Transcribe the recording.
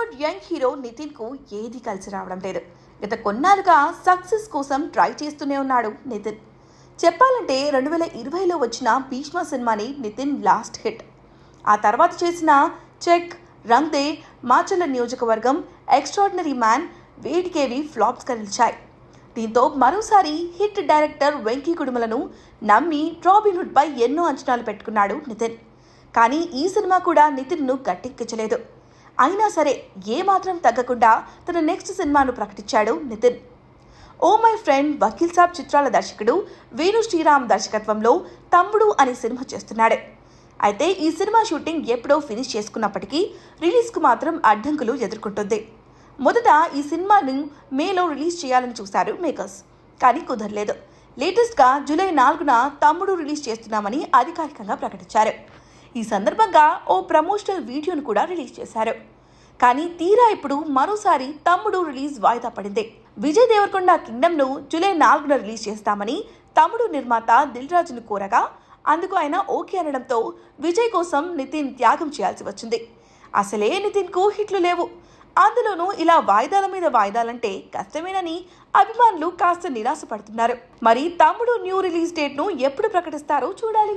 Bollywood young hero Nitin కు ఏది కలిసి రావడం లేదు. గత కొన్నాళ్ళుగా సక్సెస్ కోసం ట్రై చేస్తూనే ఉన్నాడు నితిన్. చెప్పాలంటే 2020లో వచ్చిన భీష్మ సినిమాని నితిన్ లాస్ట్ హిట్. ఆ తర్వాత చేసిన చెక్, రంగ్ దే, మాచల్ల నియోజకవర్గం, ఎక్స్ట్రాడినరీ మ్యాన్ వేటికేవి ఫ్లాప్స్గా నిలిచాయి. దీంతో మరోసారి హిట్ డైరెక్టర్ వెంకీ కుడుమలను నమ్మి రాబిన్హుడ్ పై ఎన్నో అంచనాలు పెట్టుకున్నాడు నితిన్. కానీ ఈ సినిమా కూడా నితిన్ను గట్టెక్కించలేదు. అయినా సరే ఏమాత్రం తగ్గకుండా తన నెక్స్ట్ సినిమాను ప్రకటించాడు Nithin. Oh my friend, Vakeel Saab చిత్రాల దర్శకుడు వేణు శ్రీరామ్ దర్శకత్వంలో తమ్ముడు అనే సినిమా చేస్తున్నాడు. అయితే ఈ సినిమా షూటింగ్ ఎప్పుడో ఫినిష్ చేసుకున్నప్పటికీ రిలీజ్కు మాత్రం అడ్డంకులు ఎదుర్కొంటుంది. మొదట ఈ సినిమాను మేలో రిలీజ్ చేయాలని చూశారు మేకర్స్, కానీ కుదరలేదు. లేటెస్ట్గా జూలై 4న తమ్ముడు రిలీజ్ చేస్తున్నామని అధికారికంగా ప్రకటించారు. ఈ సందర్భంగా ఓ ప్రమోషనల్ వీడియోను కూడా రిలీజ్ చేశారు. కానీ తీరా ఇప్పుడు మరోసారి తమ్ముడు రిలీజ్ వాయిదా పడింది. విజయ్ దేవరకొండ కింగ్డమ్ను జూలై 4న రిలీజ్ చేస్తామని తమ్ముడు నిర్మాత దిల్ రాజును కోరగా అందుకు ఆయన ఓకే అనడంతో విజయ్ కోసం నితిన్ త్యాగం చేయాల్సి వచ్చింది. అసలే నితిన్కు హిట్లు లేవు, అందులోనూ ఇలా వాయిదాల మీద వాయిదాలంటే కష్టమేనని అభిమానులు కాస్త నిరాశపడుతున్నారు. మరి తమ్ముడు న్యూ రిలీజ్ డేట్ను ఎప్పుడు ప్రకటిస్తారో చూడాలి.